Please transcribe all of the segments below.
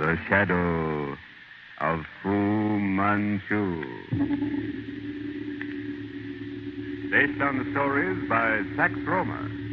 The Shadow of Fu Manchu. Based on the stories by Sax Rohmer.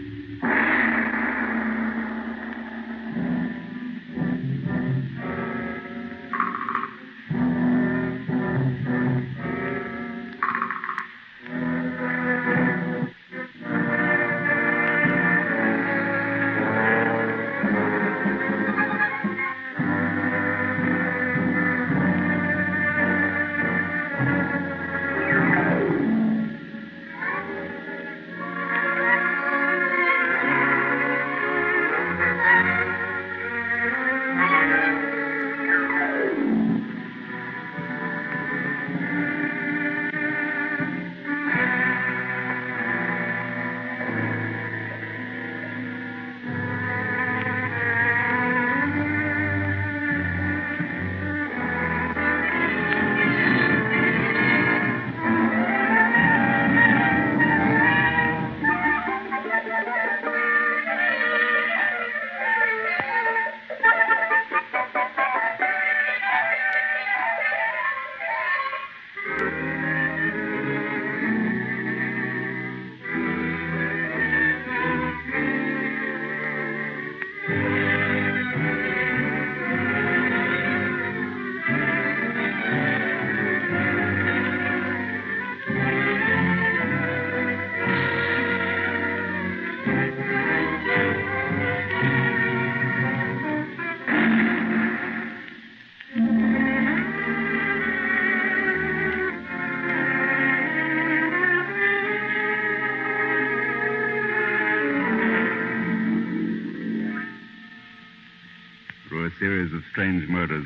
Through a series of strange murders,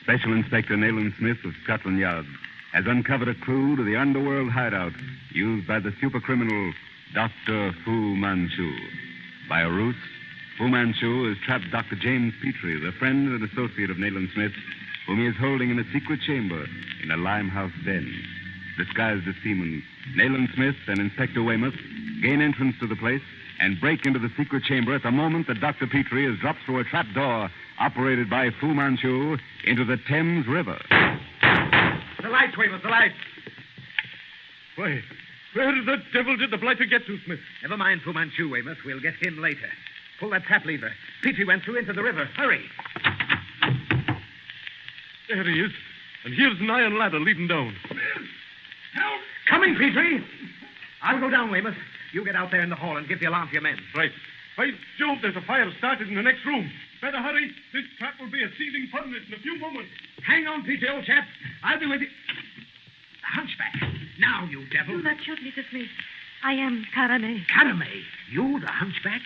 Special Inspector Nayland Smith of Scotland Yard has uncovered a clue to the underworld hideout used by the supercriminal Dr. Fu Manchu. By a ruse, Fu Manchu has trapped Dr. James Petrie, the friend and associate of Nayland Smith, whom he is holding in a secret chamber in a Limehouse den. Disguised as seamen, Nayland Smith and Inspector Weymouth gain entrance to the place and break into the secret chamber at the moment that Dr. Petrie is dropped through a trap door operated by Fu Manchu into the Thames River. The lights, Weymouth, the lights. Why, where the devil did the blighter get to, Smith? Never mind Fu Manchu, Weymouth. We'll get him later. Pull that trap lever. Petrie went through into the river. Hurry. There he is. And here's an iron ladder leading down. Help! Coming, Petrie. I'll go down, Weymouth. You get out there in the hall and give the alarm to your men. Right. By Jove, there's a fire started in the next room. Better hurry. This trap will be a seething furnace in a few moments. Hang on, Petrie, old chap. I'll be with you. The hunchback. Now, you devil. Do not shoot, Mr. Smith. I am Karame. Karame? You, the hunchback?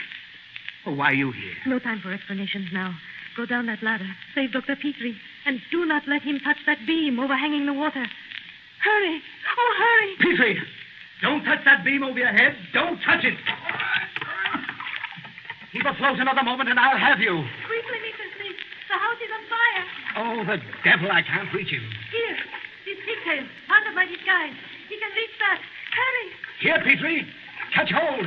Oh, why are you here? No time for explanations now. Go down that ladder. Save Dr. Petrie. And do not let him touch that beam overhanging the water. Hurry. Oh, hurry. Petrie, don't touch that beam over your head. Don't touch it. Keep afloat another moment and I'll have you. Quickly, Mr. Smith. The house is on fire. Oh, the devil, I can't reach him. Here. This pigtail. Part of my disguise. He can reach that. Hurry. Here, Petrie. Catch hold.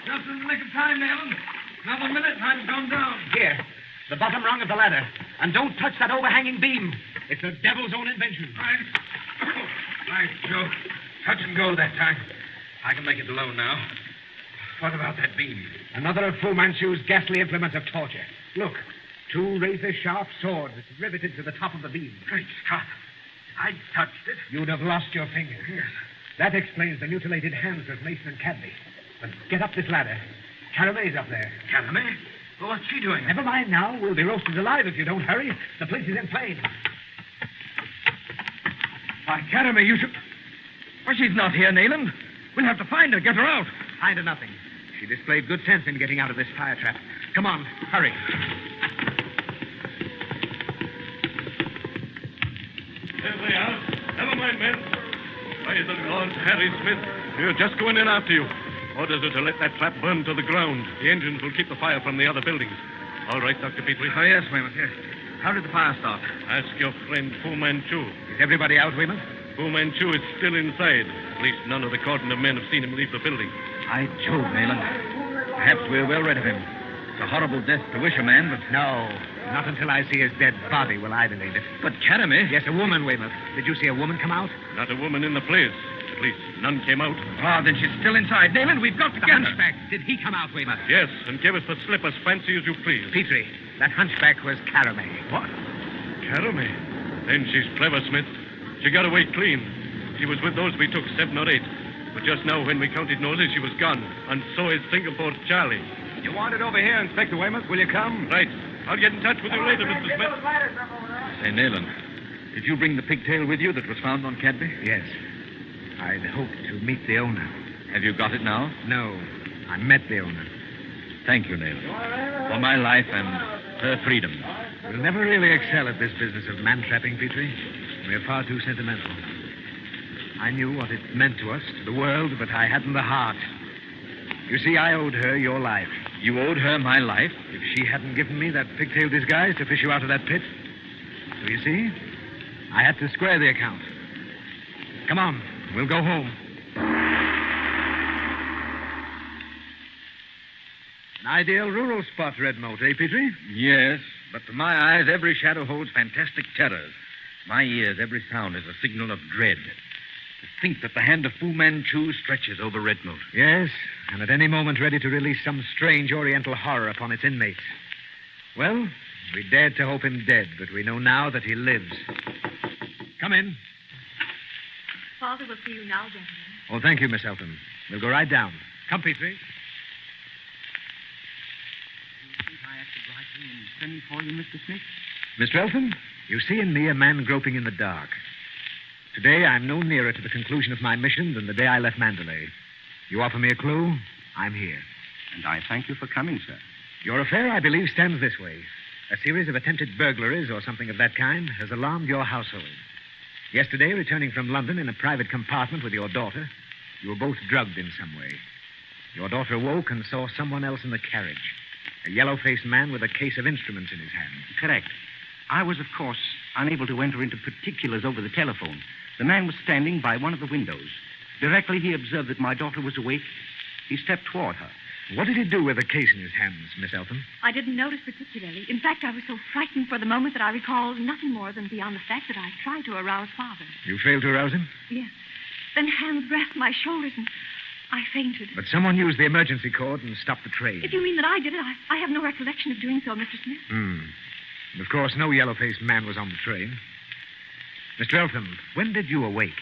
Just in the nick of time, Nayland. Another minute and I've gone down. Here. The bottom rung of the ladder. And don't touch that overhanging beam. It's the devil's own invention. By Joe. Touch and go that time. I can make it alone now. What about that beam? Another of Fu Manchu's ghastly implements of torture. Look, 2 razor-sharp swords riveted to the top of the beam. Great Scott. I touched it. You'd have lost your fingers. Yes. That explains the mutilated hands of Mason and Cadley. But get up this ladder. Carame's up there. Carame? Well, what's she doing? Never mind now. We'll be roasted alive if you don't hurry. The place is in flames. Why, Carame, you should... Well, she's not here, Nayland. We'll have to find her, get her out. Find her nothing. She displayed good sense in getting out of this fire trap. Come on, hurry. There they are. Never mind, men. By the Lord, Harry Smith. We're just going in after you. Orders are to let that trap burn to the ground. The engines will keep the fire from the other buildings. All right, Dr. Petrie. Oh, yes, Weymouth, yes. How did the fire start? Ask your friend Fu Manchu. Is everybody out, Weymouth? Fu Manchu is still inside. At least none of the cordon of men have seen him leave the building. By Jove, Nayland. Perhaps we're well rid of him. It's a horrible death to wish a man, but... No. Not until I see his dead body will I believe it. But Academy? Yes, a woman, Weymouth. Did you see a woman come out? Not a woman in the place. At least none came out. Oh, then she's still inside. Nayland, we've got to The get her. hunchback. Did he come out, Weymouth? Yes, and give us the slip as fancy as you please. Petrie, that hunchback was Caramay. What? Caramay? Then she's clever, Smith. She got away clean. She was with those we took, 7 or 8. But just now, when we counted noses, she was gone. And so is Singapore Charlie. You want it over here, Inspector Weymouth? Will you come? Right. I'll get in touch with you later, Mr. Smith. Say, Nayland, did you bring the pigtail with you that was found on Cadby? Yes. I'd hoped to meet the owner. Have you got it now? No, I met the owner. Thank you, Nayland. For my life and her freedom. We'll never really excel at this business of man-trapping, Petrie. We're far too sentimental. I knew what it meant to us, to the world, but I hadn't the heart. You see, I owed her your life. You owed her my life? If she hadn't given me that pigtail disguise to fish you out of that pit. So you see, I had to square the account. Come on, we'll go home. An ideal rural spot, Redmoat, eh, Petrie? Yes, but to my eyes, every shadow holds fantastic terrors. To my ears, every sound is a signal of dread. To think that the hand of Fu Manchu stretches over Redmoat. Yes, and at any moment ready to release some strange oriental horror upon its inmates. Well, we dared to hope him dead, but we know now that he lives. Come in. Father will see you now, gentlemen. Oh, thank you, Miss Eltham. We'll go right down. Come, Petrie. I acted rightly in sending for you, Mr. Smith? Mr. Eltham, you see in me a man groping in the dark. Today, I'm no nearer to the conclusion of my mission than the day I left Mandalay. You offer me a clue, I'm here. And I thank you for coming, sir. Your affair, I believe, stands this way. A series of attempted burglaries or something of that kind has alarmed your household. Yesterday, returning from London in a private compartment with your daughter, you were both drugged in some way. Your daughter awoke and saw someone else in the carriage. A yellow-faced man with a case of instruments in his hand. Correct. I was, of course, unable to enter into particulars over the telephone. The man was standing by one of the windows. Directly he observed that my daughter was awake, he stepped toward her. What did he do with the case in his hands, Miss Eltham? I didn't notice particularly. In fact, I was so frightened for the moment that I recall nothing more than beyond the fact that I tried to arouse Father. You failed to arouse him? Yes. Then hands grasped my shoulders and I fainted. But someone used the emergency cord and stopped the train. If you mean that I did it, I have no recollection of doing so, Mr. Smith. And of course, no yellow-faced man was on the train. Mr. Eltham, when did you awake?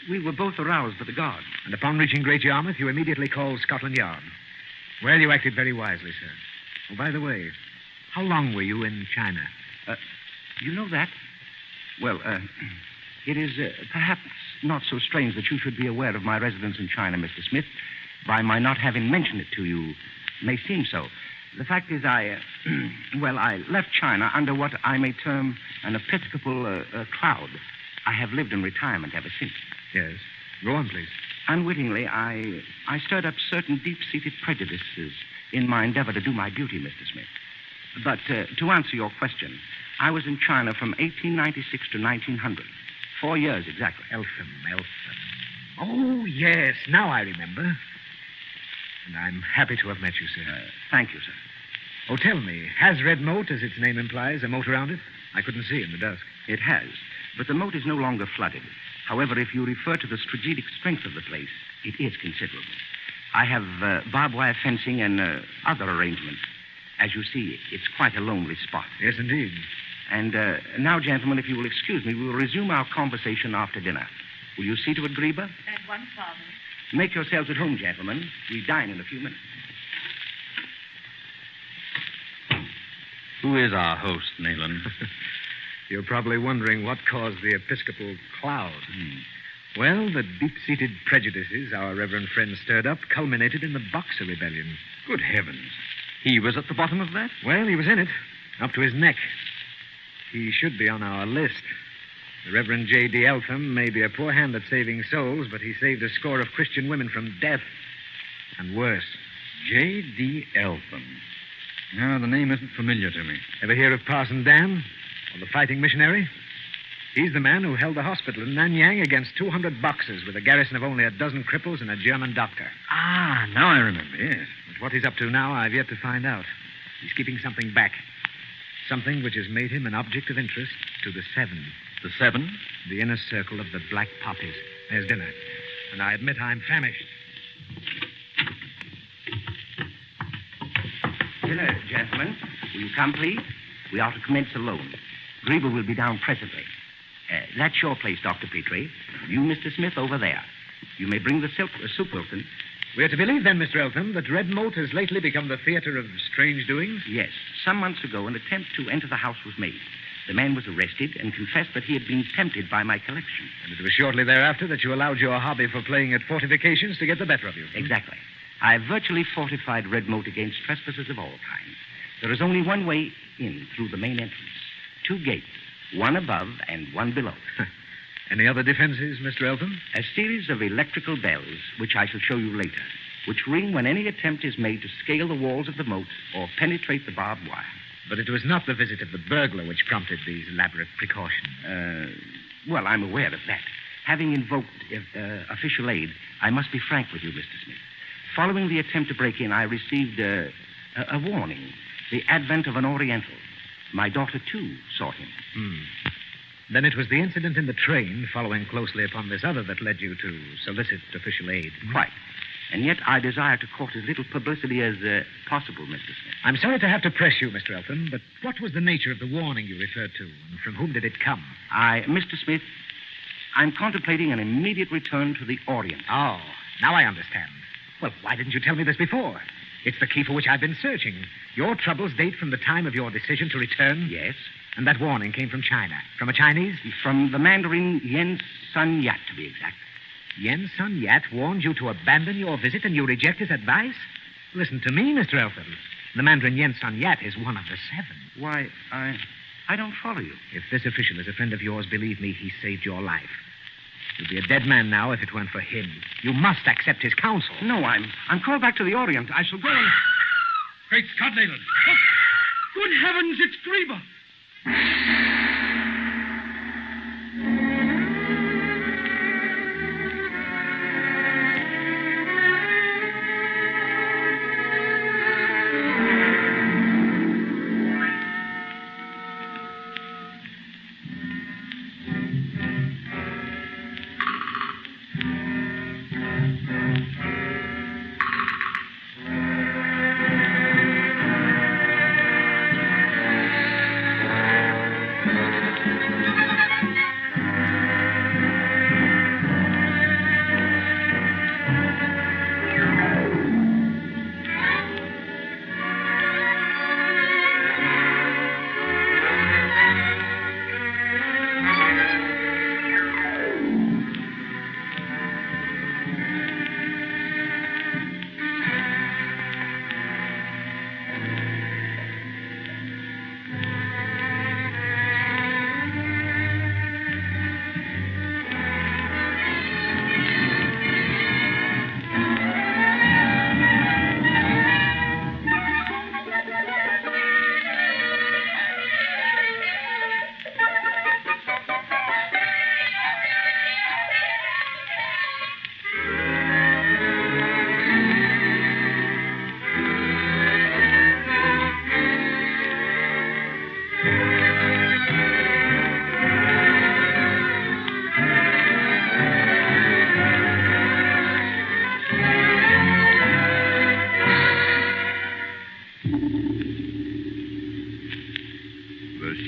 We were both aroused by the guard. And upon reaching Great Yarmouth, you immediately called Scotland Yard. Well, you acted very wisely, sir. Oh, by the way, how long were you in China? You know that? Well, it is perhaps not so strange that you should be aware of my residence in China, Mr. Smith. By my not having mentioned it to you, may seem so. The fact is, I left China under what I may term an episcopal cloud. I have lived in retirement ever since. Yes. Go on, please. Unwittingly, I stirred up certain deep-seated prejudices in my endeavor to do my duty, Mr. Smith. But to answer your question, I was in China from 1896 to 1900. 4 years exactly. Eltham. Oh, yes. Now I remember. And I'm happy to have met you, sir. Thank you, sir. Oh, tell me, has Red Moat, as its name implies, a moat around it? I couldn't see in the dusk. It has, but the moat is no longer flooded. However, if you refer to the strategic strength of the place, it is considerable. I have barbed wire fencing and other arrangements. As you see, it's quite a lonely spot. Yes, indeed. And now, gentlemen, if you will excuse me, we will resume our conversation after dinner. Will you see to it, Greba? At once, Father. Make yourselves at home, gentlemen. We dine in a few minutes. Who is our host, Nayland? You're probably wondering what caused the episcopal cloud. Well, the deep-seated prejudices our reverend friend stirred up culminated in the Boxer Rebellion. Good heavens. He was at the bottom of that? Well, he was in it, up to his neck. He should be on our list. The Reverend J.D. Eltham may be a poor hand at saving souls, but he saved a score of Christian women from death. And worse. J.D. Eltham. No, the name isn't familiar to me. Ever hear of Parson Dan? Or the fighting missionary? He's the man who held the hospital in Nanyang against 200 Boxers with a garrison of only a dozen cripples and a German doctor. Ah, now I remember, yes. But what he's up to now, I've yet to find out. He's keeping something back. Something which has made him an object of interest to the Seven. The Seven? The inner circle of the Black Poppies. There's dinner. And I admit I'm famished. Dinner, gentlemen. Will you come, please? We are to commence alone. Grieber will be down presently. That's your place, Dr. Petrie. You, Mr. Smith, over there. You may bring the soup, Wilson. We're to believe, then, Mr. Eltham, that Red Moat has lately become the theater of strange doings? Yes. Some months ago, an attempt to enter the house was made. The man was arrested and confessed that he had been tempted by my collection. And it was shortly thereafter that you allowed your hobby for playing at fortifications to get the better of you. Exactly. I have virtually fortified Red Moat against trespassers of all kinds. There is only one way in through the main entrance. 2 gates, one above and one below. Any other defenses, Mr. Eltham? A series of electrical bells, which I shall show you later, which ring when any attempt is made to scale the walls of the moat or penetrate the barbed wire. But it was not the visit of the burglar which prompted these elaborate precautions. Well, I'm aware of that. Having invoked official aid, I must be frank with you, Mr. Smith. Following the attempt to break in, I received a warning. The advent of an Oriental. My daughter, too, saw him. Then it was the incident in the train, following closely upon this other, that led you to solicit official aid. Quite. And yet I desire to court as little publicity as possible, Mr. Smith. I'm sorry to have to press you, Mr. Eltham, but what was the nature of the warning you referred to, and from whom did it come? Mr. Smith, I'm contemplating an immediate return to the Orient. Oh, now I understand. Well, why didn't you tell me this before? It's the key for which I've been searching. Your troubles date from the time of your decision to return? Yes. And that warning came from China. From a Chinese? From the Mandarin Yen Sun Yat, to be exact. Yen Sun Yat warned you to abandon your visit and you reject his advice? Listen to me, Mr. Eltham. The Mandarin Yen Sun Yat is one of the 7. Why, I don't follow you. If this official is a friend of yours, believe me, he saved your life. You'd be a dead man now if it weren't for him. You must accept his counsel. No, I'm called back to the Orient. I shall go and... Great Scott, Leland. Oh, good heavens, it's Grieber.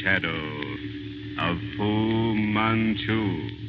Shadow of Fu Manchu.